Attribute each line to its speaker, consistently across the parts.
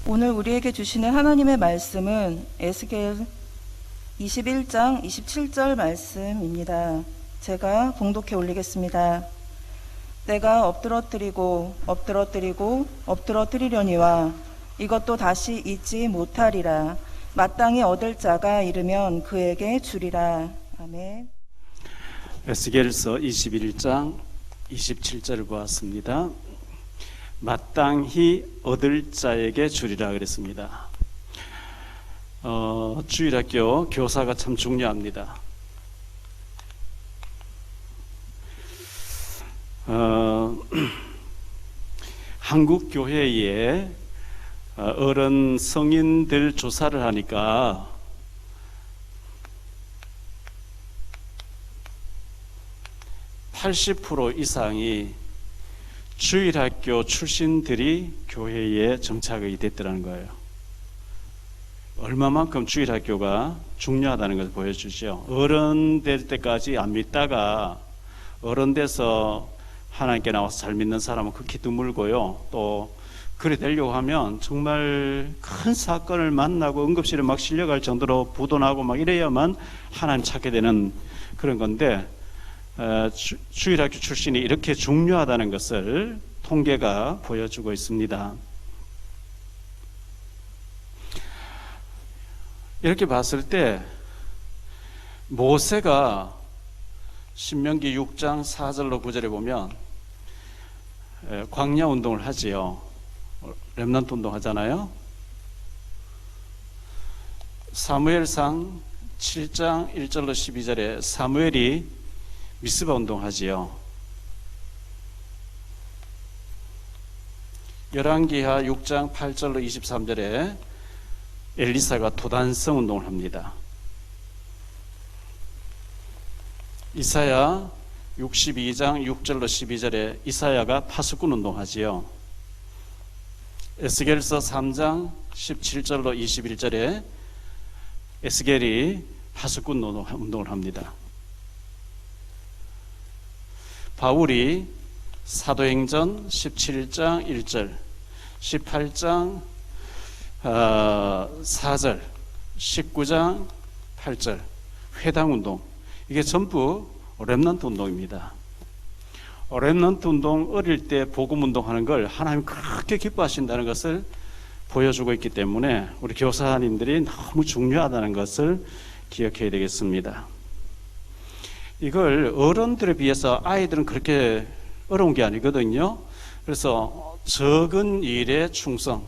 Speaker 1: 오늘 우리에게 주시는 하나님의 말씀은 에스겔 21장 27절 말씀입니다. 제가 봉독해 올리겠습니다. 내가 엎드러뜨리려니와 이것도 다시 잊지 못하리라. 마땅히 얻을 자가 이르면 그에게 주리라. 아멘.
Speaker 2: 에스겔서 21장 27절을 보았습니다. 마땅히 얻을 자에게 주리라 그랬습니다. 주일학교 교사가 참 중요합니다. 한국 교회에 어른 성인들 조사를 하니까 (80% 이상이) 주일학교 출신들이 교회에 정착이 됐더라는 거예요. 얼마만큼 주일학교가 중요하다는 것을 보여주죠. 어른 될 때까지 안 믿다가 어른 돼서 하나님께 나와서 잘 믿는 사람은 극히 드물고요. 또 그래 되려고 하면 정말 큰 사건을 만나고 응급실에 막 실려갈 정도로 부도나고 막 이래야만 하나님 찾게 되는 그런 건데, 주일학교 출신이 이렇게 중요하다는 것을 통계가 보여주고 있습니다. 이렇게 봤을 때 모세가 신명기 6장 4절로 9절에 보면 광야 운동을 하지요. 렘넌트 운동 하잖아요. 사무엘상 7장 1절로 12절에 사무엘이 미스바 운동하지요. 열왕기하 6장 8절로 23절에 엘리사가 도단성 운동을 합니다. 이사야 62장 6절로 12절에 이사야가 파수꾼 운동하지요. 에스겔서 3장 17절로 21절에 에스겔이 파수꾼 운동을 합니다. 바울이 사도행전 17장 1절, 18장 4절, 19장 8절 회당운동, 이게 전부 렘넌트 운동입니다. 렘넌트 운동, 어릴 때 복음운동하는 걸 하나님 그렇게 기뻐하신다는 것을 보여주고 있기 때문에 우리 교사님들이 너무 중요하다는 것을 기억해야 되겠습니다. 이걸 어른들에 비해서 아이들은 그렇게 어려운 게 아니거든요. 그래서 적은 일에 충성.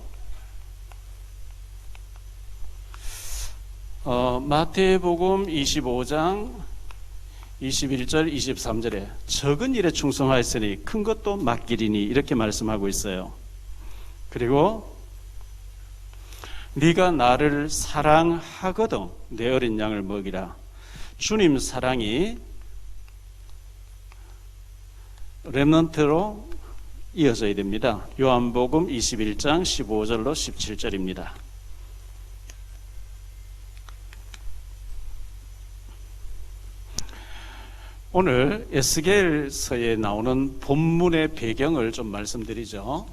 Speaker 2: 마태복음 25장 21절 23절에 적은 일에 충성하였으니 큰 것도 맡기리니 이렇게 말씀하고 있어요. 그리고 네가 나를 사랑하거든 내 어린 양을 먹이라. 주님 사랑이 렘넌트로 이어져야 됩니다. 요한복음 21장 15절로 17절입니다. 오늘 에스겔서에 나오는 본문의 배경을 좀 말씀드리죠.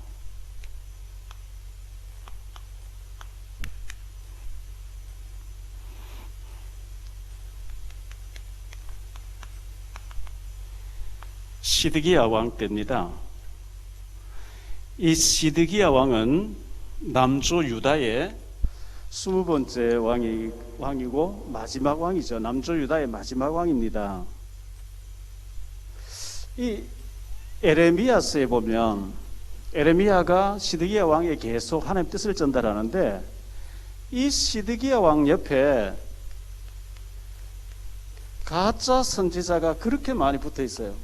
Speaker 2: 시드기야 왕 때입니다. 이 시드기야 왕은 남조 유다의 20번째 왕이고 마지막 왕이죠. 남조 유다의 마지막 왕입니다. 이 에레미야서에 보면 에레미야가 시드기야 왕에 계속 하나님 뜻을 전달하는데 이 시드기야 왕 옆에 가짜 선지자가 그렇게 많이 붙어 있어요.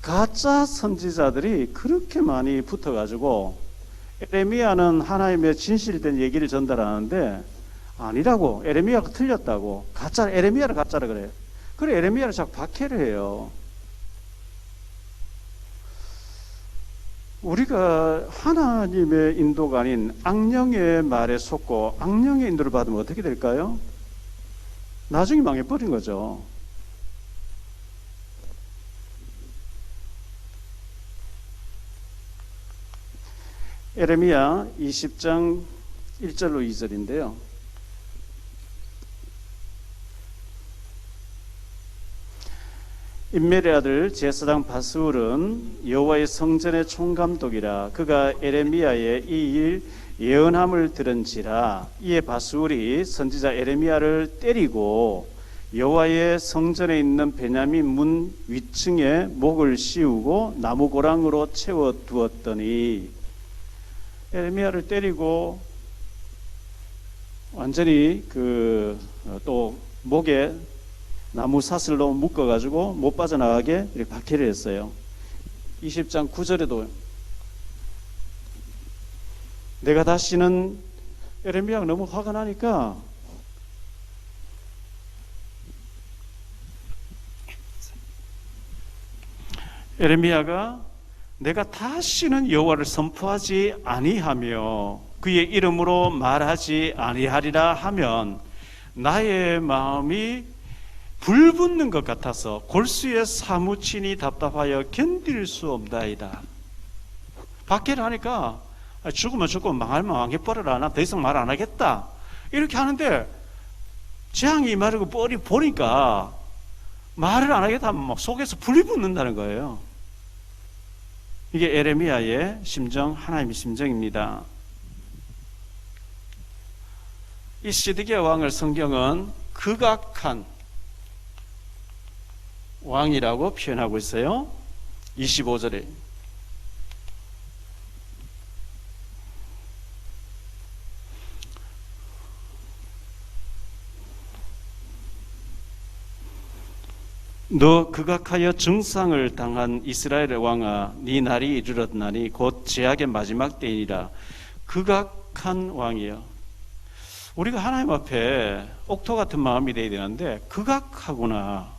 Speaker 2: 가짜 선지자들이 그렇게 많이 붙어가지고 에레미야는 하나님의 진실된 얘기를 전달하는데 아니라고, 에레미야가 틀렸다고, 에레미야를 가짜라 그래요. 그래 에레미야를 자꾸 박해를 해요. 우리가 하나님의 인도가 아닌 악령의 말에 속고 악령의 인도를 받으면 어떻게 될까요? 나중에 망해버린 거죠. 에레미야 20장 1절로 2절인데요. 임멜의 아들 제사장 바스울은 여호와의 성전의 총감독이라. 그가 에레미야의 이 일 예언함을 들은지라. 이에 바스울이 선지자 에레미야를 때리고 여호와의 성전에 있는 베냐민 문 위층에 목을 씌우고 나무 고랑으로 채워 두었더니, 에레미야를 때리고 완전히 또 목에 나무 사슬로 묶어가지고 못 빠져나가게 이렇게 박해를 했어요. 20장 9절에도 내가 다시는, 에레미야가 너무 화가 나니까 에레미야가 내가 다시는 여호와를 선포하지 아니하며 그의 이름으로 말하지 아니하리라 하면 나의 마음이 불붙는 것 같아서 골수에 사무치니 답답하여 견딜 수 없나이다. 박해를 하니까 죽으면 죽고 망하면 망해버려라, 나 더 이상 말 안 하겠다, 이렇게 하는데 재앙이 임하려고 뻔히 보니까 말을 안 하겠다 하면 막 속에서 불이 붙는다는 거예요. 이게 에레미야의 심정, 하나님의 심정입니다. 이 시드기야 왕을 성경은 극악한 왕이라고 표현하고 있어요. 25절에 너 극악하여 증상을 당한 이스라엘의 왕아, 네 날이 이르렀나니 곧 제약의 마지막 때이니라. 극악한 왕이요. 우리가 하나님 앞에 옥토 같은 마음이 되어야 되는데 극악하구나,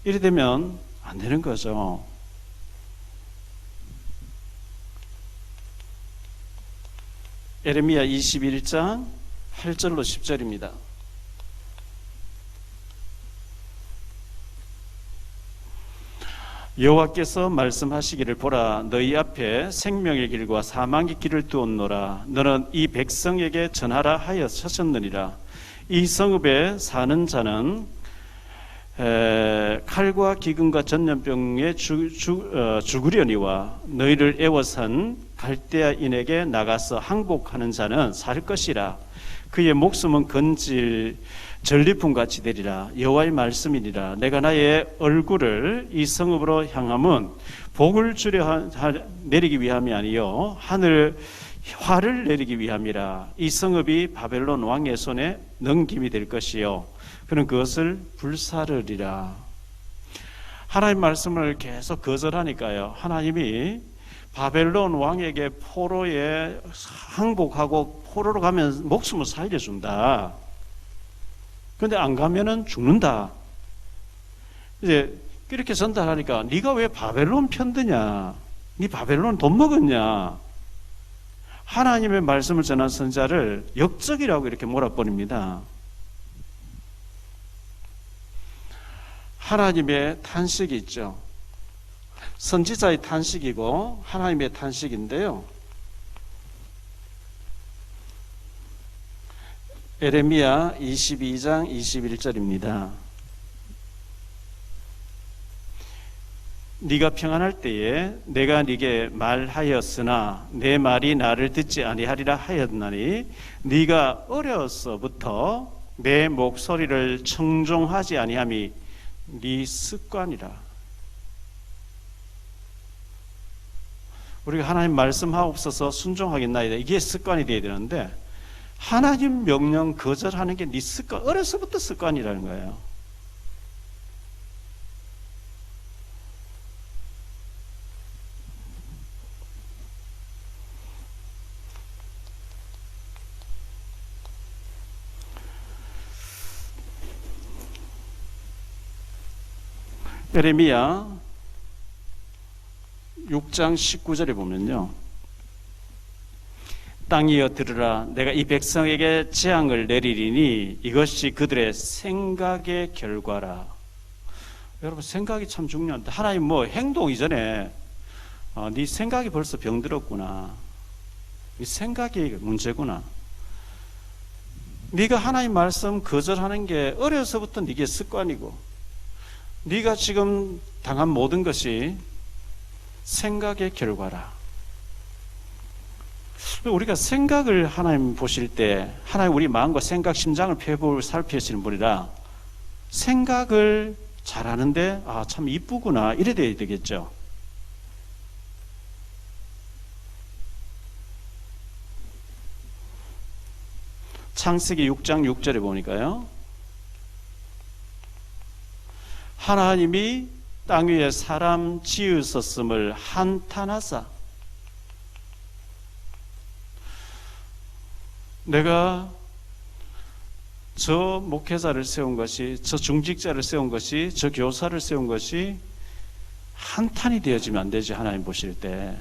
Speaker 2: 이래 되면 안 되는 거죠. 에레미야 21장 8절로 10절입니다. 여호와께서 말씀하시기를, 보라, 너희 앞에 생명의 길과 사망의 길을 두었노라. 너는 이 백성에게 전하라 하셨느니라. 이 성읍에 사는 자는 칼과 기근과 전염병에 죽으려니와 너희를 애워싼 갈대아인에게 나가서 항복하는 자는 살 것이라. 그의 목숨은 전리품같이 되리라. 여호와의 말씀이니라. 내가 나의 얼굴을 이 성읍으로 향함은 복을 주려 내리기 위함이 아니요 하늘 화를 내리기 위함이라. 이 성읍이 바벨론 왕의 손에 넘김이 될 것이요 그는 그것을 불사르리라. 하나님 말씀을 계속 거절하니까요, 하나님이 바벨론 왕에게 포로에 항복하고 포로로 가면 목숨을 살려준다. 그런데 안 가면은 죽는다. 이제 이렇게 전달하니까 네가 왜 바벨론 편드냐? 네 바벨론 돈 먹었냐? 하나님의 말씀을 전한 선자를 역적이라고 이렇게 몰아버립니다. 하나님의 탄식이 있죠. 선지자의 탄식이고 하나님의 탄식인데요. 에레미야 22장 21절입니다. 네가 평안할 때에 내가 네게 말하였으나 내 말이 나를 듣지 아니하리라 하였나니 네가 어려서부터 내 목소리를 청종하지 아니함이 네 습관이라. 우리가 하나님 말씀하옵소서 순종하겠나이다, 이게 습관이 되어야 되는데 하나님 명령 거절하는 게 네 습관, 어려서부터 습관이라는 거예요. 에레미야 6장 19절에 보면요, 땅이여 들으라, 내가 이 백성에게 재앙을 내리리니 이것이 그들의 생각의 결과라. 여러분, 생각이 참 중요한데 하나님 행동 이전에 네 생각이 벌써 병들었구나. 네 생각이 문제구나. 네가 하나님 말씀 거절하는 게 어려서부터 네게 습관이고, 네가 지금 당한 모든 것이 생각의 결과라. 우리가 생각을 하나님 보실 때, 하나님 우리 마음과 생각, 심장을 살피시는 분이라 생각을 잘하는데 참 이쁘구나 이래 돼야 되겠죠. 창세기 6장 6절에 보니까요, 하나님이 땅 위에 사람 지으셨음을 한탄하사, 내가 저 목회자를 세운 것이, 저 중직자를 세운 것이, 저 교사를 세운 것이 한탄이 되어지면 안 되지. 하나님 보실 때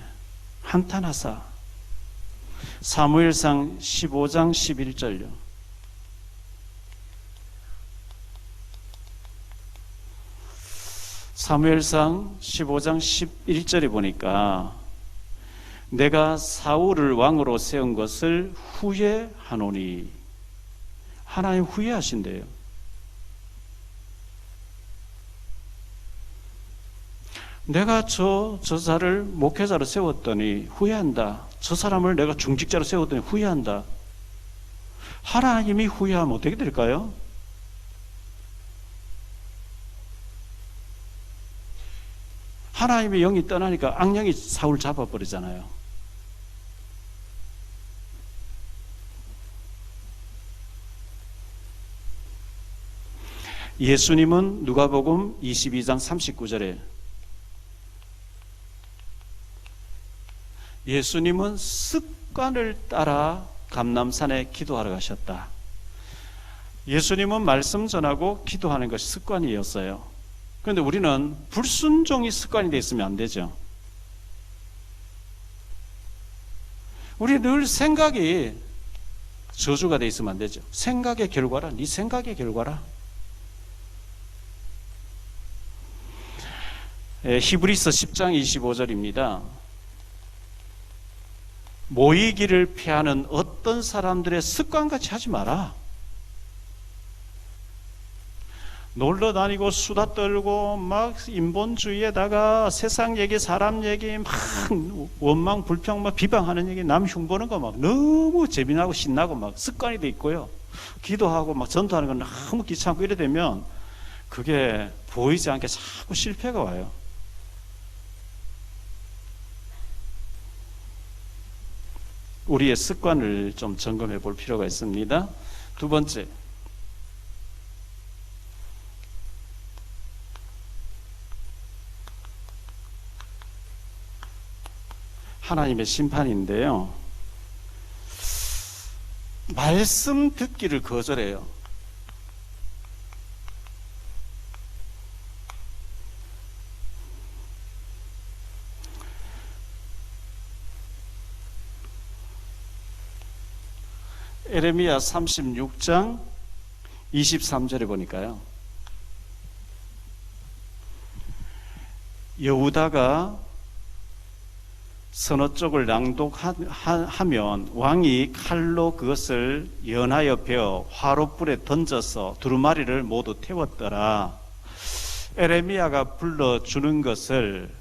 Speaker 2: 한탄하사. 사무엘상 15장 11절요. 사무엘상 15장 11절에 보니까 내가 사울을 왕으로 세운 것을 후회하노니, 하나님 후회하신대요. 내가 저자를 목회자로 세웠더니 후회한다. 저 사람을 내가 중직자로 세웠더니 후회한다. 하나님이 후회하면 어떻게 될까요? 하나님의 영이 떠나니까 악령이 사울 잡아버리잖아요. 예수님은 누가복음 22장 39절에 예수님은 습관을 따라 감람산에 기도하러 가셨다. 예수님은 말씀 전하고 기도하는 것이 습관이었어요. 그런데 우리는 불순종이 습관이 되어 있으면 안 되죠. 우리 늘 생각이 저주가 되어 있으면 안 되죠. 생각의 결과라. 네 생각의 결과라. 히브리서 10장 25절입니다. 모이기를 피하는 어떤 사람들의 습관같이 하지 마라. 놀러 다니고 수다 떨고 막 인본주의에다가 세상 얘기, 사람 얘기, 막 원망, 불평, 막 비방하는 얘기, 남 흉보는 거 막 너무 재미나고 신나고 막 습관이 돼 있고요. 기도하고 막 전도하는 건 너무 귀찮고 이래 되면 그게 보이지 않게 자꾸 실패가 와요. 우리의 습관을 좀 점검해 볼 필요가 있습니다. 두 번째, 하나님의 심판인데요. 말씀 듣기를 거절해요. 에레미야 36장 23절에 보니까요, 여우다가 서너 쪽을 낭독하면 왕이 칼로 그것을 연하여 베어 화롯불에 던져서 두루마리를 모두 태웠더라. 에레미야가 불러주는 것을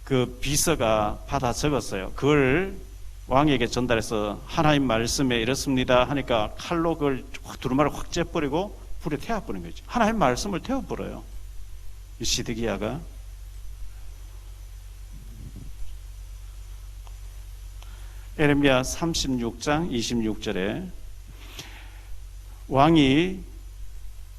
Speaker 2: 그 비서가 받아 적었어요. 그걸 왕에게 전달해서 하나님 말씀에 이렇습니다 하니까 칼로 그걸 두루마리를 확 째버리고 불에 태워버린 거죠. 하나님 말씀을 태워버려요, 이 시드기야가. 에레미야 36장 26절에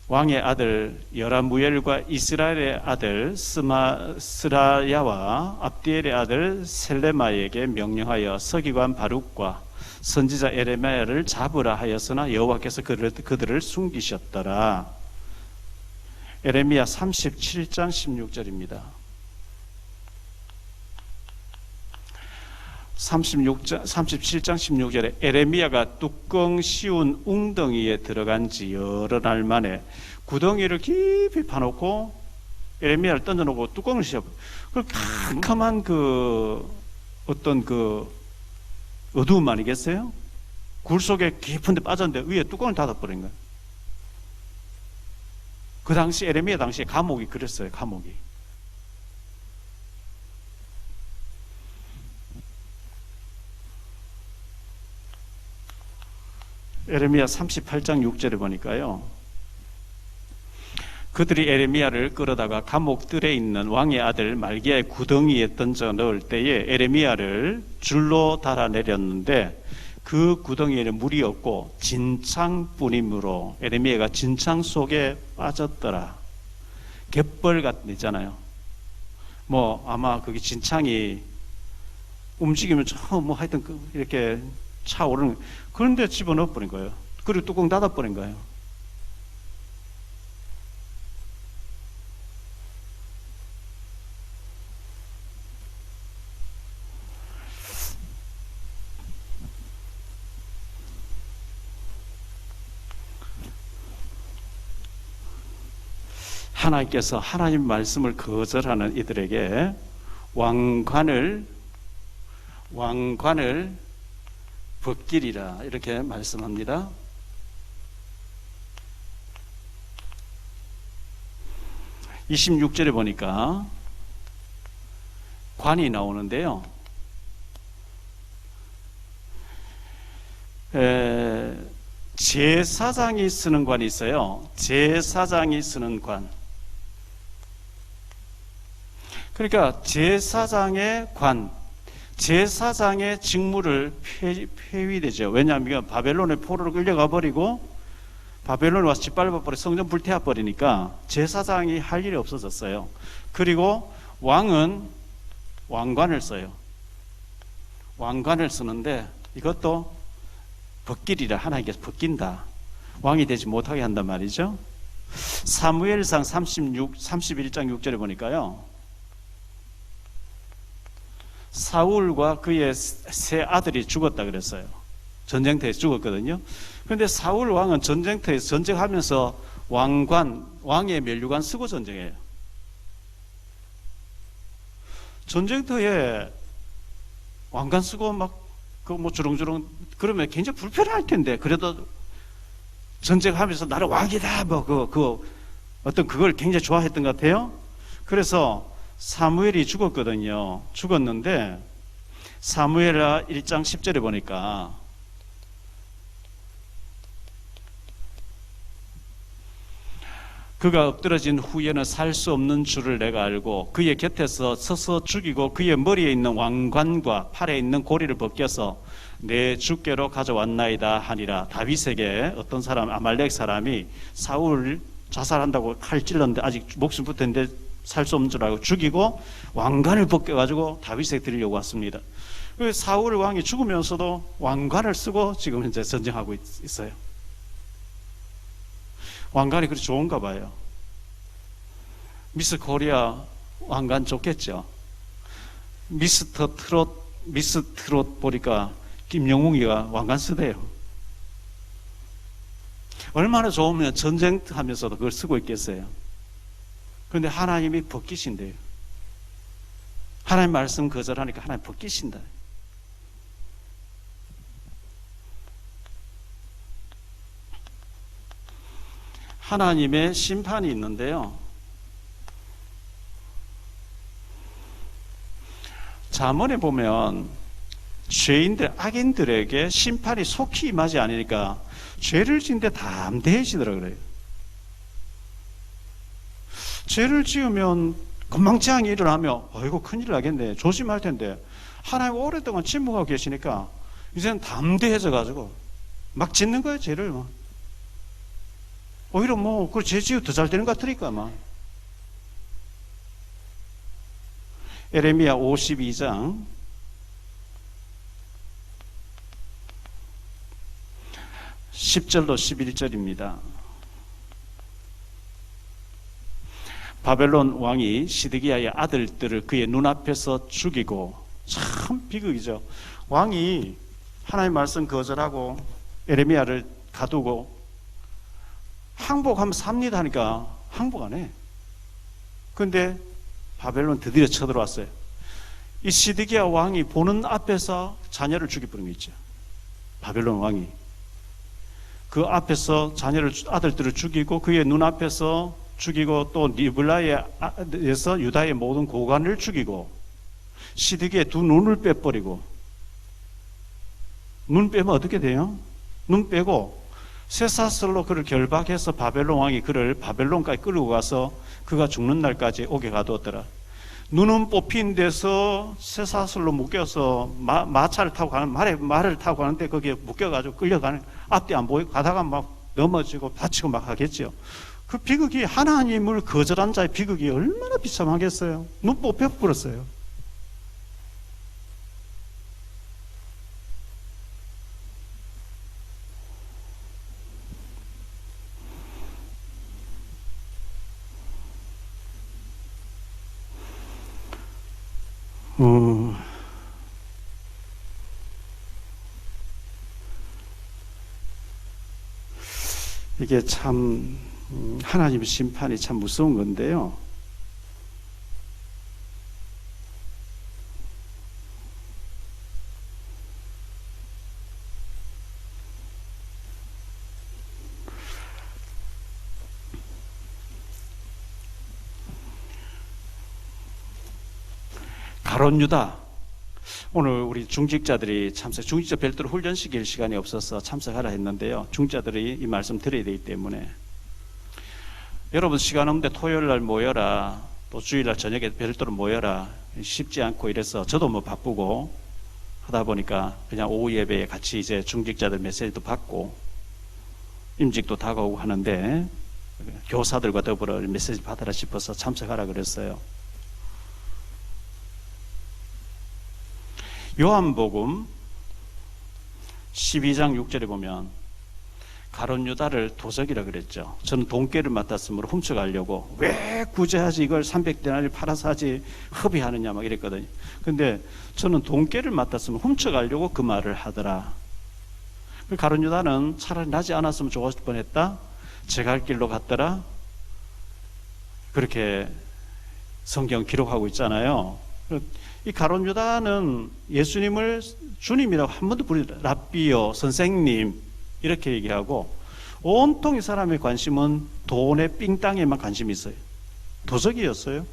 Speaker 2: 왕의 아들 여라무엘과 이스라엘의 아들 스라야와 압디엘의 아들 셀레마에게 명령하여 서기관 바룩과 선지자 에레미야를 잡으라 하였으나 여호와께서 그들을 숨기셨더라. 에레미야 37장 16절입니다. 37장 16절에 에레미야가 뚜껑 씌운 웅덩이에 들어간 지 여러 날 만에 구덩이를 깊이 파놓고 에레미야를 던져놓고 뚜껑을 씌워. 그 캄캄한 그 어떤 그 어두움 아니겠어요? 굴 속에 깊은데 빠졌는데 위에 뚜껑을 닫아버린 거예요. 그 당시 에레미야 당시에 감옥이 그랬어요. 감옥이. 에레미야 38장 6절에 보니까요. 그들이 에레미야를 끌어다가 감옥들에 있는 왕의 아들 말기야의 구덩이에 던져 넣을 때에 에레미야를 줄로 달아내렸는데 그 구덩이에는 물이 없고 진창뿐이므로 에레미야가 진창 속에 빠졌더라. 갯벌 같은 데 있잖아요. 뭐 아마 그게 진창이 움직이면 뭐 하여튼 이렇게 차오르는, 그런데 집어넣어 버린 거예요. 그리고 뚜껑 닫아 버린 거예요. 하나님께서 하나님 말씀을 거절하는 이들에게 왕관을 벗기리라 이렇게 말씀합니다. 26절에 보니까 관이 나오는데요. 제사장이 쓰는 관이 있어요. 제사장이 쓰는 관. 그러니까 제사장의 관, 제사장의 직무를 폐위되죠. 왜냐하면 바벨론의 포로로 끌려가 버리고 바벨론에 와서 짓밟아 버려 성전 불태워 버리니까 제사장이 할 일이 없어졌어요. 그리고 왕은 왕관을 써요. 왕관을 쓰는데 이것도 벗기리라, 하나님께서 벗긴다. 왕이 되지 못하게 한단 말이죠. 사무엘상 31장 6절에 보니까요. 사울과 그의 세 아들이 죽었다 그랬어요. 전쟁터에서 죽었거든요. 그런데 사울 왕은 전쟁터에서 전쟁하면서 왕의 면류관 쓰고 전쟁해요. 전쟁터에 왕관 쓰고 막 뭐 주렁주렁 그러면 굉장히 불편할 텐데, 그래도 전쟁하면서 나는 왕이다 뭐 어떤 그걸 굉장히 좋아했던 것 같아요. 그래서 사무엘이 죽었거든요. 죽었는데 사무엘하 1장 10절에 보니까 그가 엎드러진 후에는 살 수 없는 줄을 내가 알고 그의 곁에서 서서 죽이고 그의 머리에 있는 왕관과 팔에 있는 고리를 벗겨서 내 주께로 가져왔나이다 하니라. 다윗에게 어떤 사람, 아말렉 사람이 사울 자살한다고 칼 찔렀는데 아직 목숨 붙었는데 살 수 없는 줄 알고 죽이고 왕관을 벗겨가지고 다윗에게 드리려고 왔습니다. 사울 왕이 죽으면서도 왕관을 쓰고 지금 현재 전쟁하고 있어요. 왕관이 그렇게 좋은가 봐요. 미스 코리아 왕관 좋겠죠. 미스터 트롯 보니까 김영웅이가 왕관 쓰대요. 얼마나 좋으면 전쟁하면서도 그걸 쓰고 있겠어요. 그런데 하나님이 벗기신대요. 하나님 말씀 거절하니까 하나님 벗기신다. 하나님의 심판이 있는데요. 잠언에 보면 죄인들, 악인들에게 심판이 속히 임하지 않으니까 죄를 지는데 담대해지더라 그래요. 죄를 지으면 건망증이 일어나면 아이고 큰일 나겠네, 조심할 텐데 하나님 오랫동안 침묵하고 계시니까 이제는 담대해져 가지고 막 짓는 거예요. 죄를 오히려 그 죄 지으면 더 잘 되는 것 같으니까 에레미야 52장 10절로 11절입니다. 바벨론 왕이 시드기야의 아들들을 그의 눈앞에서 죽이고, 참 비극이죠. 왕이 하나님 말씀 거절하고 에레미야를 가두고 항복하면 삽니다 하니까 항복 안 해. 근데 바벨론 드디어 쳐들어왔어요. 이 시드기야 왕이 보는 앞에서 자녀를 죽여버린 거 있죠. 바벨론 왕이. 그 앞에서 자녀를, 아들들을 죽이고 그의 눈앞에서 죽이고 또 니블라에서 유다의 모든 고관을 죽이고 시드기의 두 눈을 빼버리고, 눈 빼면 어떻게 돼요? 눈 빼고 쇠사슬로 그를 결박해서 바벨론 왕이 그를 바벨론까지 끌고 가서 그가 죽는 날까지 오게 가두었더라. 눈은 뽑힌 데서 쇠사슬로 묶여서 마차를 타고 가는, 말을 타고 가는데 거기에 묶여가지고 끌려가는, 앞뒤 안 보이고 가다가 막 넘어지고 다치고 막 하겠죠. 그 비극이, 하나님을 거절한 자의 비극이 얼마나 비참하겠어요. 눈 뽑혀버렸어요. 이게 참 하나님의 심판이 참 무서운 건데요. 가론 유다, 오늘 우리 중직자들이 중직자 별도로 훈련시킬 시간이 없어서 참석하라 했는데요. 중직자들이 이 말씀 드려야 되기 때문에 여러분 시간 없는데 토요일 날 모여라, 또 주일날 저녁에 별도로 모여라, 쉽지 않고 이래서 저도 뭐 바쁘고 하다 보니까 그냥 오후 예배에 같이 이제 중직자들 메시지도 받고 임직도 다가오고 하는데 교사들과 더불어 메시지 받으라 싶어서 참석하라 그랬어요. 요한복음 12장 6절에 보면 가론 유다를 도적이라 그랬죠. 저는 돈깨를 맡았으므로 훔쳐가려고 왜 구제하지, 이걸 300데나리 팔아서 하지, 허비하느냐 막 이랬거든요. 근데 저는 돈깨를 맡았으면 훔쳐가려고 그 말을 하더라. 가론 유다는 차라리 나지 않았으면 좋았을 뻔했다, 제 갈 길로 갔더라, 그렇게 성경 기록하고 있잖아요. 이 가론 유다는 예수님을 주님이라고 한 번도 부르지, 랍비요, 선생님 이렇게 얘기하고 온통 이 사람의 관심은 돈의 삥땅에만 관심이 있어요. 도적이었어요.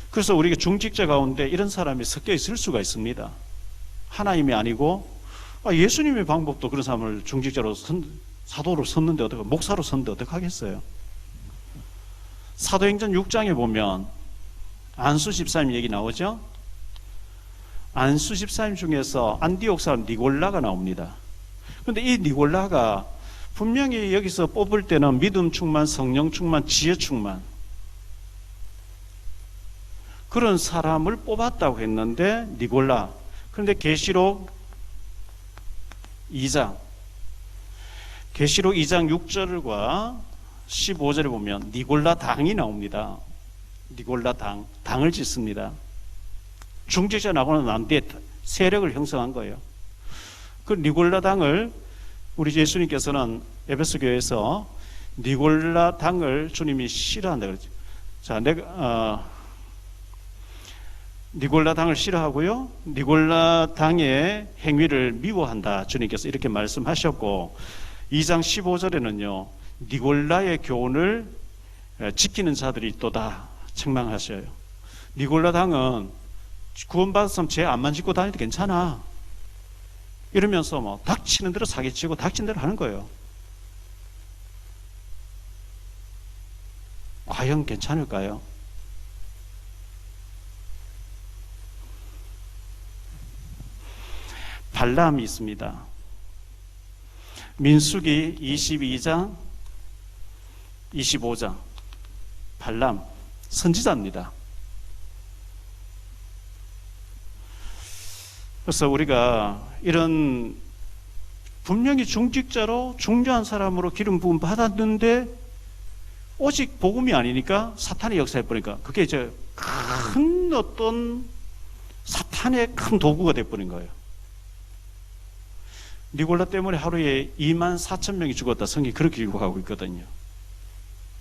Speaker 2: 그래서 우리가 중직자 가운데 이런 사람이 섞여 있을 수가 있습니다. 하나님이 아니고 예수님의 방법도 그런 사람을 중직자로 사도로 섰는데 어떡해, 목사로 섰는데 어떡하겠어요. 사도행전 6장에 보면 안수 집사님 얘기 나오죠. 안수 집사님 중에서 안디옥 사람 니골라가 나옵니다. 그런데 이 니골라가 분명히 여기서 뽑을 때는 믿음 충만, 성령 충만, 지혜 충만 그런 사람을 뽑았다고 했는데 니골라. 그런데 계시록 2장 6절과 15절에 보면 니골라 당이 나옵니다. 니골라 당을 짓습니다. 중직자 나고는 난 뒤에 세력을 형성한 거예요. 그 니골라 당을 우리 예수님께서는 에베소 교회에서 니골라 당을 주님이 싫어한다 그러죠. 자, 니골라 당을 싫어하고요, 니골라 당의 행위를 미워한다 주님께서 이렇게 말씀하셨고, 2장 15절에는요 니골라의 교훈을 지키는 자들이 또다 책망하셔요. 니골라 당은 구원받았으면 죄 안 만지고 다니도 괜찮아 이러면서 뭐 닥치는 대로 사기치고 닥치는 대로 하는 거예요. 과연 괜찮을까요? 발람이 있습니다. 민수기 22장 25장 발람 선지자입니다. 그래서 우리가 이런 분명히 중직자로 중요한 사람으로 기름 부음 받았는데 오직 복음이 아니니까 사탄의 역사해 버리니까 그게 이제 큰 어떤 사탄의 큰 도구가 돼 버린 거예요. 니골라 때문에 하루에 2만 4천 명이 죽었다. 성경이 그렇게 기록하고 있거든요.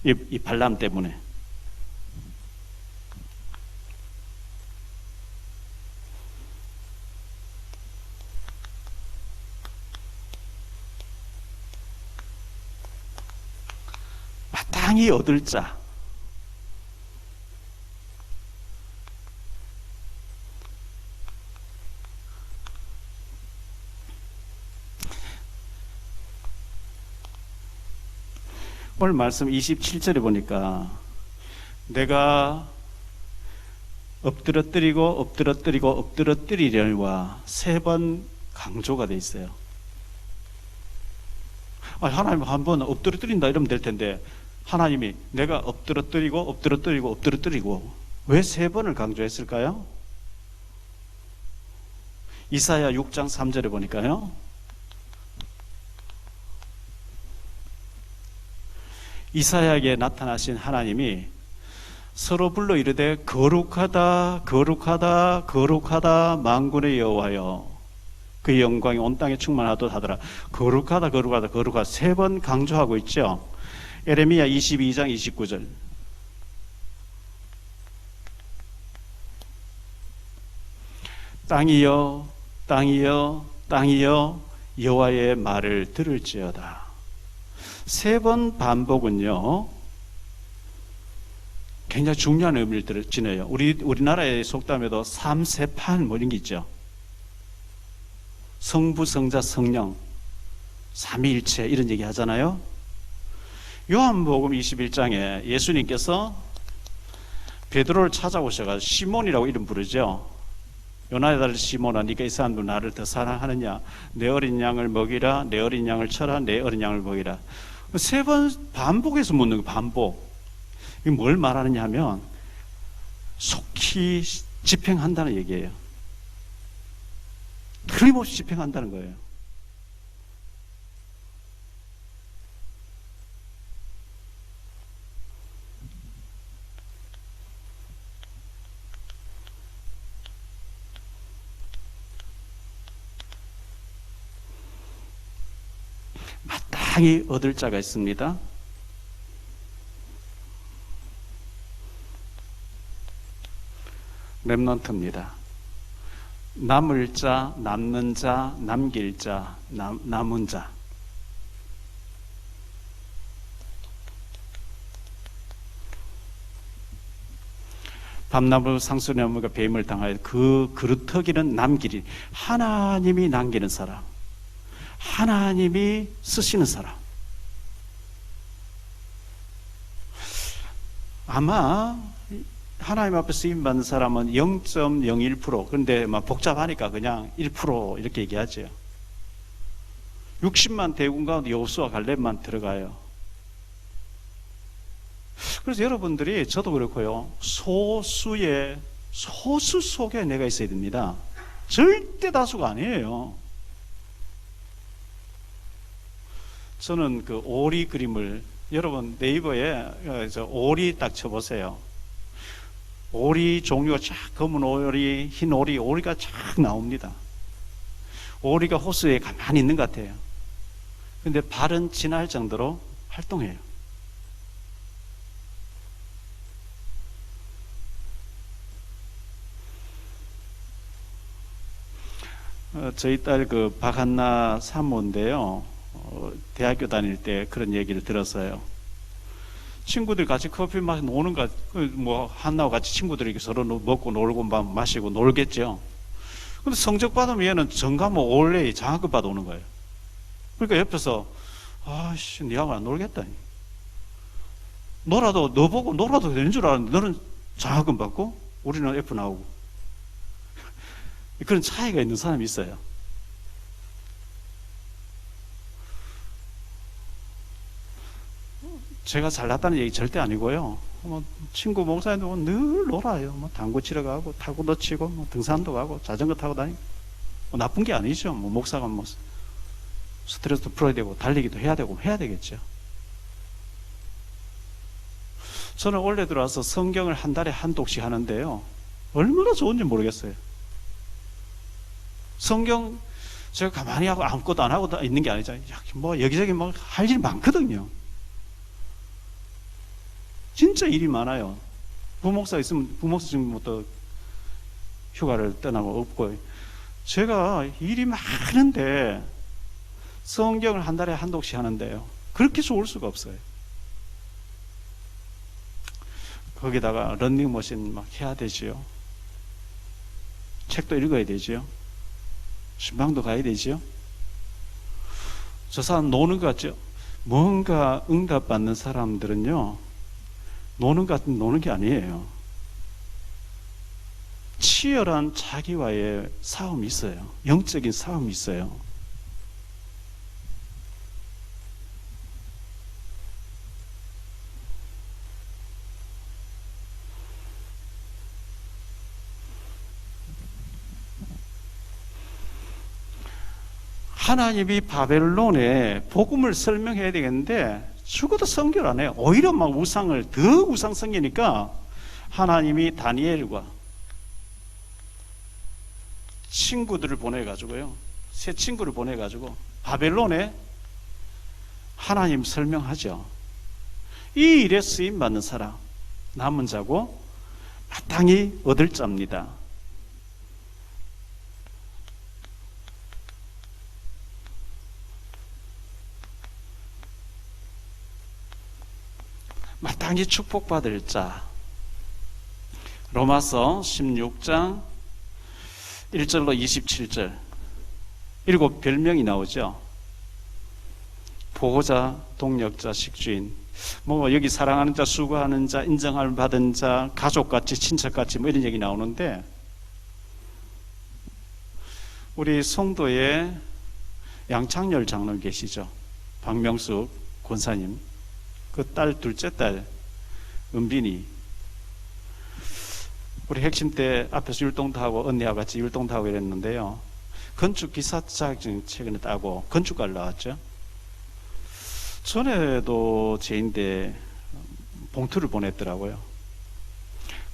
Speaker 2: 이 발람 때문에. 마땅히 얻을 자. 오늘 말씀 27절에 보니까 내가 엎드러뜨리려니와 3번 강조가 돼 있어요. 하나님 한번 엎드러뜨린다 이러면 될 텐데 하나님이 내가 엎드러뜨리고 왜 3번을 강조했을까요? 이사야 6장 3절에 보니까요. 이사야에게 나타나신 하나님이 서로 불러 이르되 거룩하다 거룩하다 거룩하다 만군의 여호와여 그의 영광이 온 땅에 충만하도다 하더라. 거룩하다 거룩하다 거룩하다 3번 강조하고 있죠. 에레미야 22장 29절 땅이여 땅이여 땅이여 여호와의 말을 들을지어다. 3번 반복은요 굉장히 중요한 의미를 지녀요. 우리나라의 속담에도 삼세판 뭐 이런 게 있죠. 성부 성자 성령 삼위일체 이런 얘기 하잖아요. 요한복음 21장에 예수님께서 베드로를 찾아오셔가지고 시몬이라고 이름 부르죠. 요나의 아들 시몬아 네가 이 사람들 나를 더 사랑하느냐 내 어린 양을 먹이라 내 어린 양을 쳐라 내 어린 양을 먹이라. 3번 반복해서 묻는 거 반복. 이게 뭘 말하느냐 하면 속히 집행한다는 얘기예요. 틀림없이 집행한다는 거예요. 마땅히 얻을 자가 있습니다. 렘넌트입니다. 남을 자, 남는 자, 남길 자, 남은 자. 밤나무 상수나무가 뱀을 당하여 그 그루터기는 남기리. 하나님이 남기는 사람, 하나님이 쓰시는 사람. 아마 하나님 앞에 쓰임받는 사람은 0.01%. 그런데 막 복잡하니까 그냥 1% 이렇게 얘기하죠. 60만 대군 가운데 여호수아 갈렙만 들어가요. 그래서 여러분들이 저도 그렇고요. 소수 속에 내가 있어야 됩니다. 절대 다수가 아니에요. 저는 그 오리 그림을 여러분 네이버에 오리 딱 쳐보세요. 오리 종류가 쫙 검은 오리, 흰 오리, 오리가 쫙 나옵니다. 오리가 호수에 가만히 있는 것 같아요. 근데 발은 지날 정도로 활동해요. 저희 딸 그 박한나 사모인데요. 대학교 다닐 때 그런 얘기를 들었어요. 친구들 같이 커피 마시고 노는 거, 뭐, 한나와 같이 친구들이 서로 먹고 놀고 마시고 놀겠죠. 근데 성적 받으면 얘는 전과목 올레 장학금 받아 오는 거예요. 그러니까 옆에서, 아씨, 니하고 안 놀겠다. 너 보고 놀아도 되는 줄 알았는데 너는 장학금 받고 우리는 F 나오고. 그런 차이가 있는 사람이 있어요. 제가 잘났다는 얘기 절대 아니고요. 친구 목사님도 늘 놀아요. 당구 치러 가고, 타구도 치고, 등산도 가고, 자전거 타고 다니고. 나쁜 게 아니죠. 목사가 스트레스도 풀어야 되고, 달리기도 해야 되고, 해야 되겠죠. 저는 원래 들어와서 성경을 한 달에 한 독씩 하는데요. 얼마나 좋은지 모르겠어요. 성경 제가 가만히 하고 아무것도 안 하고 있는 게 아니잖아요. 뭐 여기저기 뭐 할 일이 많거든요. 진짜 일이 많아요. 부목사 있으면 부목사 지금부터 휴가를 떠나고 없고, 제가 일이 많은데 성경을 한 달에 한 독씩 하는데요. 그렇게 좋을 수가 없어요. 거기다가 런닝머신 막 해야 되지요. 책도 읽어야 되지요. 신방도 가야 되지요. 저 사람 노는 것 같죠? 뭔가 응답받는 사람들은요, 노는 것 같은 노는 게 아니에요. 치열한 자기와의 싸움이 있어요. 영적인 싸움이 있어요. 하나님이 바벨론에 복음을 설명해야 되겠는데 죽어도 성결 안 해요. 오히려 막 우상을 더 우상 섬기니까 하나님이 다니엘과 친구들을 보내가지고요, 새 친구를 보내가지고 바벨론에 하나님 설명하죠. 이 일에 쓰임 받는 사람 남은 자고 마땅히 얻을 자입니다. 마땅히 축복받을 자. 로마서 16장 1절로 27절 7 별명이 나오죠. 보호자, 동력자, 식주인, 뭐 여기 사랑하는 자, 수고하는 자, 인정을 받은 자, 가족같이 친척같이 뭐 이런 얘기 나오는데, 우리 송도에 양창열 장로 계시죠. 박명숙 권사님, 그 딸 둘째 딸 은빈이 우리 핵심 때 앞에서 율동도 하고 언니하고 같이 율동도 하고 이랬는데요. 건축 기사 자격증 최근에 따고 건축가를 나왔죠. 전에도 제인데 봉투를 보냈더라고요.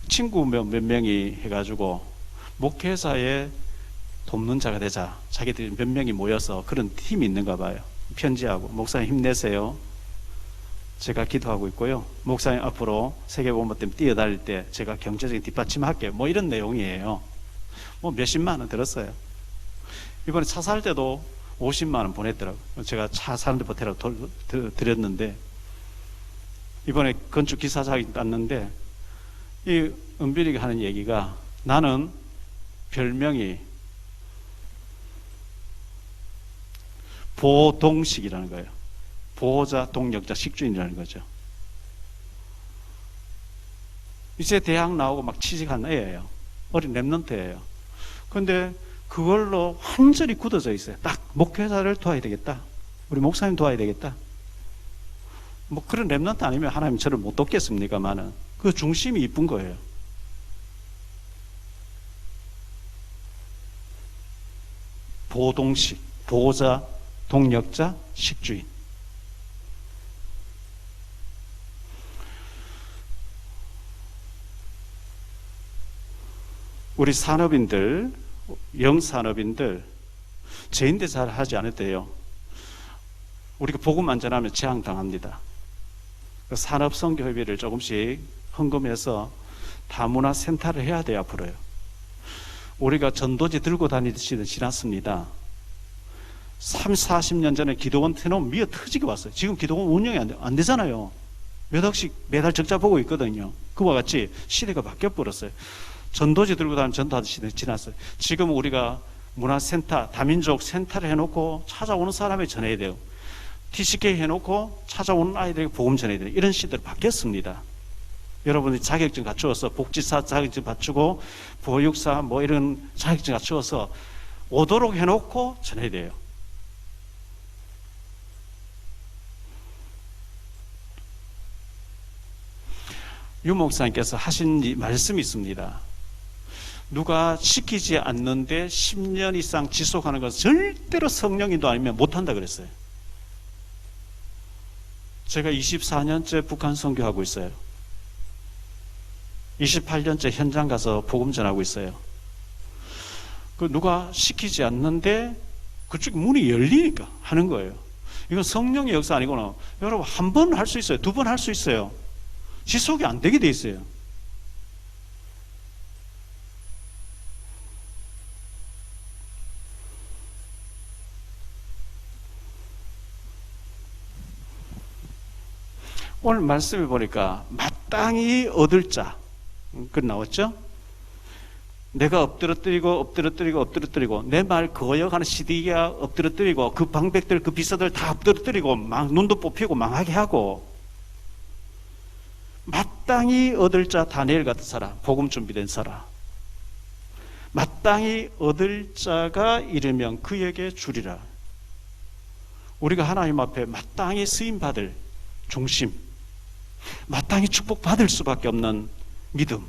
Speaker 2: 친구 몇 명이 해가지고 목회사에 돕는 자가 되자, 자기들이 몇 명이 모여서 그런 팀이 있는가 봐요. 편지하고 목사님 힘내세요, 제가 기도하고 있고요, 목사님 앞으로 세계본부 때문에 뛰어다닐 때 제가 경제적인 뒷받침할게요, 뭐 이런 내용이에요. 뭐 몇십만 원 들었어요. 이번에 차 살 때도 50만 원 보냈더라고요. 제가 차 사는데 보태라고 드렸는데, 이번에 건축 기사 자격증 땄는데 이 은빈이가 하는 얘기가, 나는 별명이 보동식이라는 거예요. 보호자, 동력자, 식주인이라는 거죠. 이제 대학 나오고 막 취직한 애예요. 어린 랩런트예요. 그런데 그걸로 완전히 굳어져 있어요. 딱 목회자를 도와야 되겠다, 우리 목사님 도와야 되겠다. 뭐 그런 랩런트 아니면 하나님 저를 못 돕겠습니까만은 그 중심이 이쁜 거예요. 보동식, 보호자, 동력자, 식주인. 우리 산업인들, 영산업인들 제인대 잘 하지 않았대요. 우리가 복음만 전하면 재앙당합니다. 산업선교회비를 조금씩 헌금해서 다문화 센터를 해야 돼요. 앞으로요. 우리가 전도지 들고 다니듯이 지났습니다. 40년 전에 기도원 해놓으면 미어 터지게 왔어요. 지금 기도원 운영이 안 되잖아요. 몇 억씩 매달 적자 보고 있거든요. 그와 같이 시대가 바뀌어버렸어요. 전도지 들고 다니는 전도하던 시대 지났어요. 지금 우리가 문화센터, 다민족 센터를 해놓고 찾아오는 사람에 전해야 돼요. TCK 해놓고 찾아오는 아이들에게 복음 전해야 돼요. 이런 시대로 바뀌었습니다. 여러분이 자격증 갖추어서 복지사 자격증 갖추고 보육사 뭐 이런 자격증 갖추어서 오도록 해놓고 전해야 돼요. 유 목사님께서 하신 말씀이 있습니다. 누가 시키지 않는데 10년 이상 지속하는 것은 절대로 성령인도 아니면 못한다 그랬어요. 제가 24년째 북한 선교하고 있어요. 28년째 현장 가서 복음 전하고 있어요. 그 누가 시키지 않는데 그쪽 문이 열리니까 하는 거예요. 이건 성령의 역사 아니고는 여러분 한 번 할 수 있어요. 두 번 할 수 있어요. 지속이 안 되게 돼 있어요. 오늘 말씀을 보니까 마땅히 얻을 자, 그 나왔죠? 내가 엎드러뜨리고 내 말 거역하는 시디가 엎드러뜨리고 그 방백들 그 비서들 다 엎드러뜨리고 막 눈도 뽑히고 망하게 하고 마땅히 얻을 자 다니엘 같은 사람, 복음 준비된 사람, 마땅히 얻을 자가 이르면 그에게 주리라. 우리가 하나님 앞에 마땅히 쓰임 받을 중심, 마땅히 축복받을 수밖에 없는 믿음.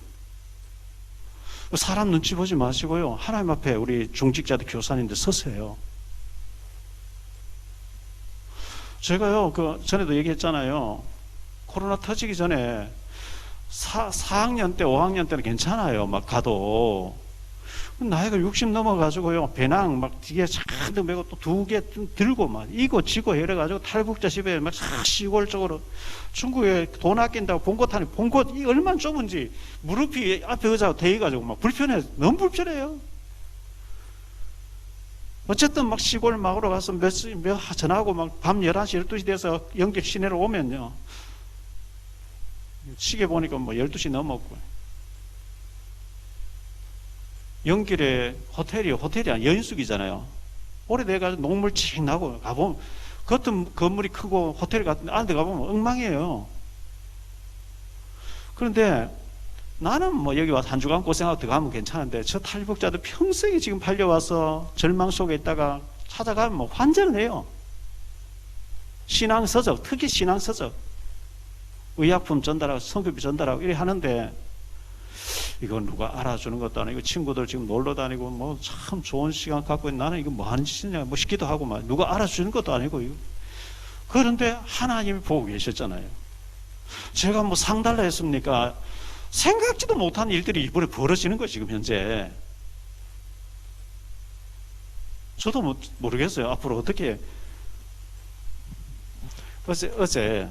Speaker 2: 사람 눈치 보지 마시고요. 하나님 앞에 우리 중직자들 교사님들 서세요. 제가요, 전에도 얘기했잖아요. 코로나 터지기 전에 4학년 때, 5학년 때는 괜찮아요. 막 가도. 나이가 60 넘어가지고요. 배낭 막 뒤에 잔뜩 메고 또 2개 들고 막 이고 지고 이래가지고 탈북자 집에 막 시골적으로 중국에 돈 아낀다고 봉고 타니 봉고 이 얼마나 좁은지 무릎이 앞에 의자가 대해가지고 막 불편해. 너무 불편해요. 어쨌든 막 시골 막으로 가서 전화하고 막 밤 11시, 12시 돼서 연길 시내로 오면요. 시계 보니까 뭐 12시 넘었고. 연길에 호텔이 아니라 여인숙이잖아요. 오래돼가지고 녹물 칙 나고 가보면 겉은 건물이 크고 호텔 같은데 안에 가보면 엉망이에요. 그런데 나는 뭐 여기 와서 한 주간 고생하고 들어가면 괜찮은데 저 탈북자들 평생이 지금 팔려와서 절망 속에 있다가 찾아가면 뭐 환장을 해요. 신앙서적, 특히 신앙서적, 의약품 전달하고 성교비 전달하고 이래 하는데 이건 누가 알아주는 것도 아니고 친구들 지금 놀러 다니고 뭐 참 좋은 시간 갖고 있는 나는 이거 뭐 하는 짓이냐 뭐 싶기도 하고 막 누가 알아주는 것도 아니고 이거. 그런데 하나님이 보고 계셨잖아요. 제가 뭐 상달라 했습니까? 생각지도 못한 일들이 이번에 벌어지는 거예요. 지금 현재 저도 모르겠어요. 앞으로 어떻게. 어제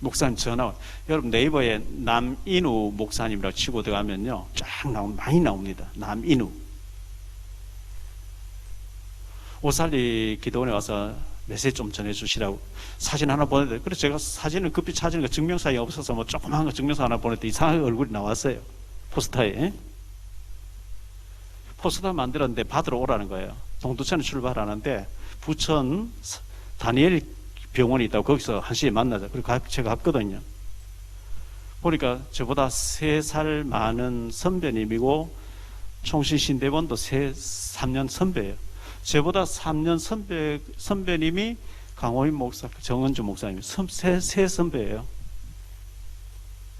Speaker 2: 목사님 전화, 여러분 네이버에 남인우 목사님이라고 치고 들어가면요 쫙 많이 나옵니다. 남인우 오살리 기도원에 와서 메시지 좀 전해주시라고 사진 하나 보냈는데, 그래서 제가 사진을 급히 찾으니까 증명사에 없어서 뭐 조그마한 거 증명사 하나 보냈더니 이상하게 얼굴이 나왔어요. 포스터에. 포스터 만들었는데 받으러 오라는 거예요. 동두천에 출발하는데 부천 다니엘 병원이 있다고 거기서 1시에 만나자. 그리고 제가 갔거든요. 보니까 저보다 3살 많은 선배님이고 총신신대본도 3년 선배예요. 저보다 3년 선배님이 강호인 목사, 정은주 목사님, 세 선배예요.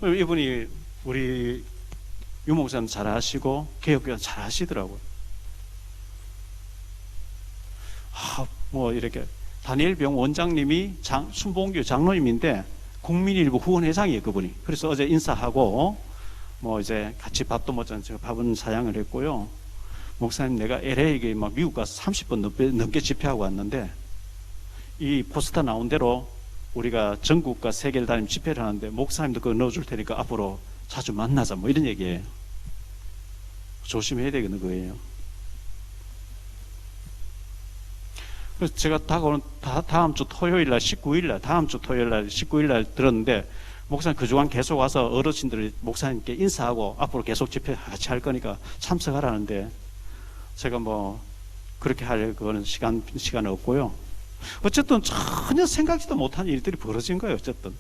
Speaker 2: 이분이 우리 유 목사님 잘 아시고 개혁교회 잘 아시더라고요. 뭐 이렇게 다니엘 병 원장님이 순복음교회 장로님인데 국민일보 후원회장이에요, 그분이. 그래서 어제 인사하고 뭐 이제 같이 밥도 먹자. 제가 밥은 사양을 했고요. 목사님, 내가 LA에 막 미국 가서 30번 넘게 집회하고 왔는데 이 포스터 나온 대로 우리가 전국과 세계를 다니면 집회를 하는데 목사님도 그거 넣어줄 테니까 앞으로 자주 만나자, 뭐 이런 얘기예요. 조심해야 되겠는 거예요. 그래서 제가 다음 주 토요일 날 19일 날 들었는데, 목사님 그주간 계속 와서 어르신들 목사님께 인사하고 앞으로 계속 집회 같이 할 거니까 참석하라는데, 제가 뭐 그렇게 할 그거는 시간 없고요. 어쨌든 전혀 생각지도 못한 일들이 벌어진 거예요. 어쨌든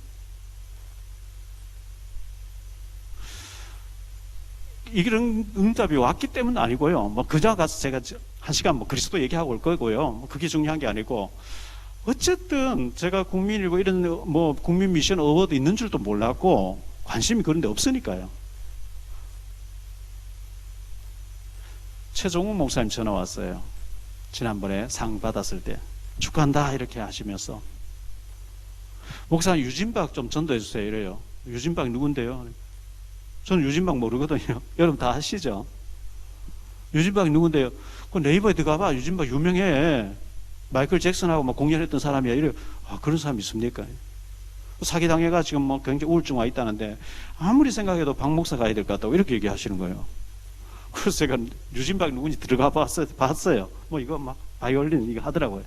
Speaker 2: 이런 응답이 왔기 때문은 아니고요. 뭐 그저 가서 제가 1시간 뭐 그리스도 얘기하고 올 거고요. 뭐 그게 중요한 게 아니고, 어쨌든 제가 국민일보 이런 뭐 국민 미션 어워드 있는 줄도 몰랐고 관심이 그런 데 없으니까요. 최종훈 목사님 전화 왔어요. 지난번에 상 받았을 때 축하한다 이렇게 하시면서, 목사님 유진박 좀 전도해 주세요 이래요. 유진박 누군데요? 저는 유진박 모르거든요. 여러분 다 아시죠? 유진박이 누군데요? 그 네이버에 들어가봐. 유진박 유명해. 마이클 잭슨하고 막 공연했던 사람이야. 이래. 아, 그런 사람 있습니까? 사기당해가 지금 뭐 굉장히 우울증 와 있다는데 아무리 생각해도 박 목사 가야 될 것 같다고 이렇게 얘기하시는 거예요. 그래서 제가 유진박 누군지 들어가 봤어요. 뭐 이거 막 바이올린 이거 하더라고요.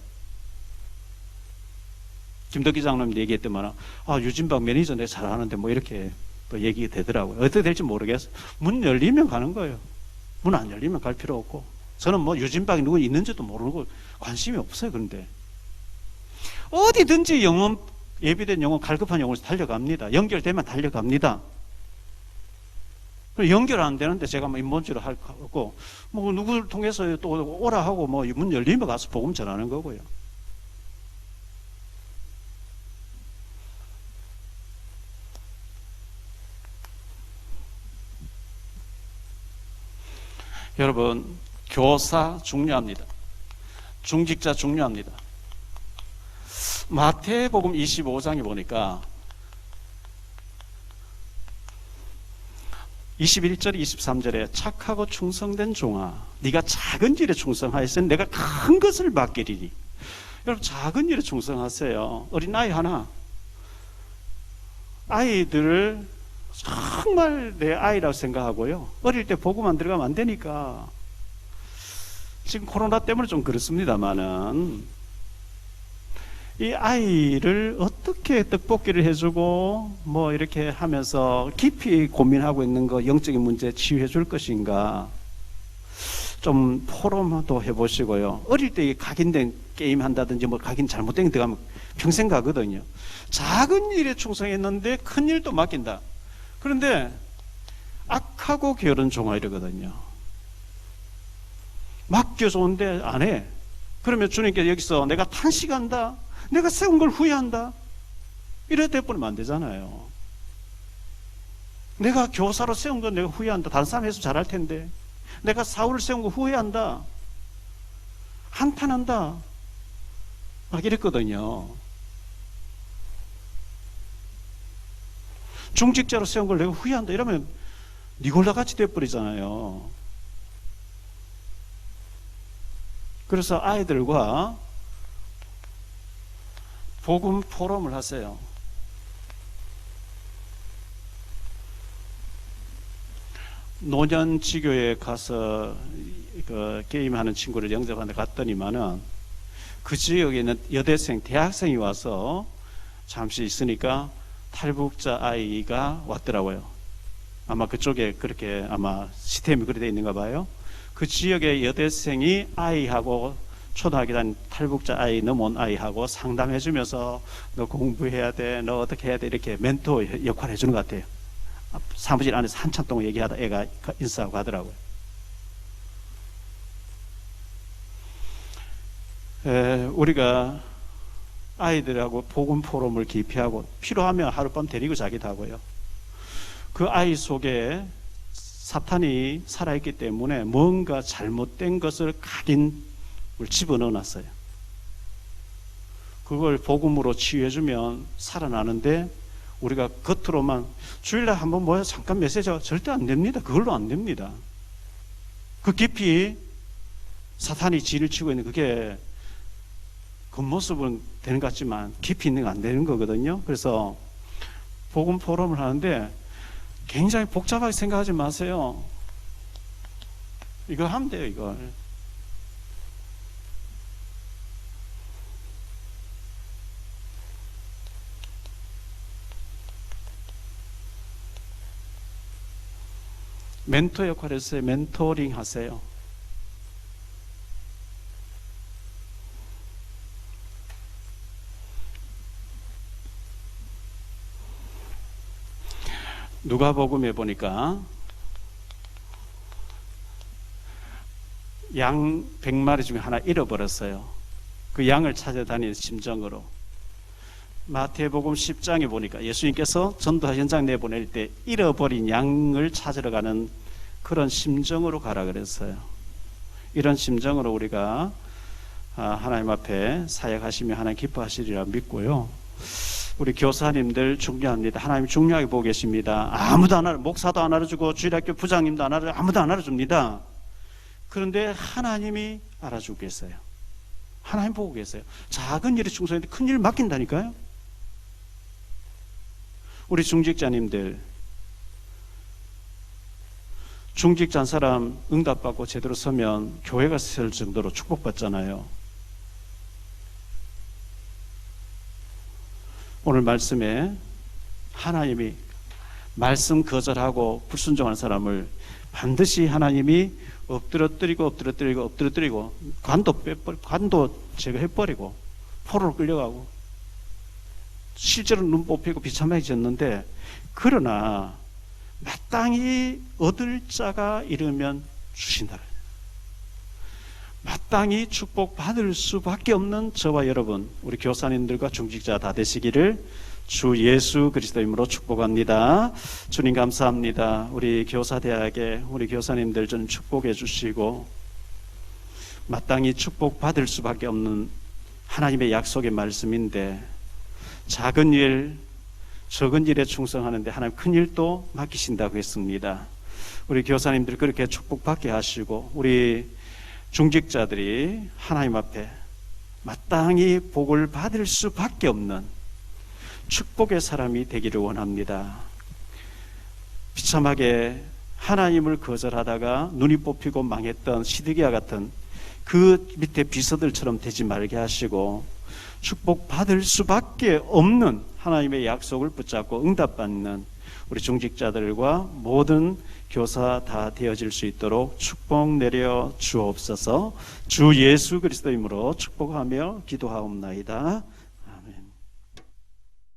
Speaker 2: 김덕기 장로님도 얘기했더만, 아, 유진박 매니저 내가 잘하는데 뭐 이렇게 또 얘기가 되더라고요. 어떻게 될지 모르겠어요. 문 열리면 가는 거예요. 문 안 열리면 갈 필요 없고. 저는 뭐 유진박이 누구 있는지도 모르고 관심이 없어요. 그런데 어디든지 영혼, 예비된 영혼, 갈급한 영혼에서 달려갑니다. 연결되면 달려갑니다. 연결 안 되는데 제가 뭐 인본주의로 할 거고, 뭐 누구를 통해서 또 오라 하고 뭐 문 열리면 가서 복음 전하는 거고요. 여러분, 교사 중요합니다. 중직자 중요합니다. 마태복음 25장에 보니까 21절 23절에 착하고 충성된 종아, 네가 작은 일에 충성하였으니 내가 큰 것을 맡기리니. 여러분, 작은 일에 충성하세요. 어린아이 하나, 아이들을 정말 내 아이라고 생각하고요. 어릴 때 보고만 들어가면 안 되니까. 지금 코로나 때문에 좀 그렇습니다만은 이 아이를 어떻게 떡볶이를 해주고 뭐 이렇게 하면서 깊이 고민하고 있는 거, 영적인 문제 치유해 줄 것인가 좀 포럼도 해보시고요. 어릴 때 각인된 게임 한다든지 뭐 각인 잘못된 게 들어가면 평생 가거든요. 작은 일에 충성했는데 큰 일도 맡긴다. 그런데 악하고 게으른 종아 이러거든요. 맡겨줬는데 안 해. 그러면 주님께서 여기서 내가 탄식한다, 내가 세운 걸 후회한다, 이래 돼버리면 안 되잖아요. 내가 교사로 세운 건 내가 후회한다, 다른 사람 해서 잘할 텐데 내가 사울을 세운 거 후회한다, 한탄한다 막 이랬거든요. 중직자로 세운 걸 내가 후회한다 이러면 니골라 같이 돼버리잖아요. 그래서 아이들과 복음 포럼을 하세요. 노년지교에 가서 그 게임하는 친구를 영접하는데 갔더니만은 그 지역에 있는 여대생, 대학생이 와서 잠시 있으니까 탈북자 아이가 왔더라고요. 아마 그쪽에 그렇게 아마 시스템이 그렇게 돼 있는가 봐요. 그 지역의 여대생이 아이하고 초등학교 다닌 탈북자 아이, 넘어온 아이하고 상담해 주면서 너 공부해야 돼, 너 어떻게 해야 돼, 이렇게 멘토 역할을 해주는 것 같아요. 사무실 안에서 한참 동안 얘기하다 애가 인사하고 하더라고요. 우리가 아이들하고 복음 포럼을 기피하고 필요하면 하룻밤 데리고 자기도 하고요. 그 아이 속에 사탄이 살아있기 때문에 뭔가 잘못된 것을 각인을 집어넣어 놨어요. 그걸 복음으로 치유해주면 살아나는데 우리가 겉으로만 주일날 한번 모여 잠깐 메시지가 절대 안 됩니다. 그걸로 안 됩니다. 그 깊이 사탄이 진을 치고 있는 그게 겉모습은 되는 것 같지만 깊이 있는 거 안 되는 거거든요. 그래서 복음 포럼을 하는데 굉장히 복잡하게 생각하지 마세요. 이거 하면 돼요, 이걸. 멘토 역할을 했어요. 멘토링 하세요. 누가복음에 보니까 양 100마리 중에 하나 잃어버렸어요. 그 양을 찾아다니는 심정으로. 마태복음 10장에 보니까 예수님께서 전도 현장 내보낼 때 잃어버린 양을 찾으러 가는 그런 심정으로 가라 그랬어요. 이런 심정으로 우리가 하나님 앞에 사역하시며 하나님 기뻐하시리라 믿고요. 우리 교사님들 중요합니다. 하나님 중요하게 보고 계십니다. 아무도 안 알아, 목사도 안 알아주고 주일학교 부장님도 안 알아주고 아무도 안 알아줍니다. 그런데 하나님이 알아주고 계세요. 하나님 보고 계세요. 작은 일에 충성했는데 큰 일을 맡긴다니까요. 우리 중직자님들, 중직자 한 사람 응답받고 제대로 서면 교회가 설 정도로 축복받잖아요. 오늘 말씀에 하나님이 말씀 거절하고 불순종하는 사람을 반드시 하나님이 엎드려뜨리고 관도 제거해버리고 포로로 끌려가고 실제로 눈 뽑히고 비참해졌는데, 그러나 마땅히 얻을 자가 이르면 주신다. 마땅히 축복받을 수밖에 없는 저와 여러분, 우리 교사님들과 중직자 다 되시기를 주 예수 그리스도 이름으로 축복합니다. 주님 감사합니다. 우리 교사대학에 우리 교사님들 좀 축복해 주시고 마땅히 축복받을 수밖에 없는 하나님의 약속의 말씀인데, 작은 일, 적은 일에 충성하는데 하나님 큰 일도 맡기신다고 했습니다. 우리 교사님들 그렇게 축복받게 하시고 우리 중직자들이 하나님 앞에 마땅히 복을 받을 수밖에 없는 축복의 사람이 되기를 원합니다. 비참하게 하나님을 거절하다가 눈이 뽑히고 망했던 시드기야 같은 그 밑에 비서들처럼 되지 말게 하시고 축복받을 수밖에 없는 하나님의 약속을 붙잡고 응답받는 우리 중직자들과 모든 교사 다 되어질 수 있도록 축복 내려 주옵소서. 주 예수 그리스도 이름으로 축복하며 기도하옵나이다.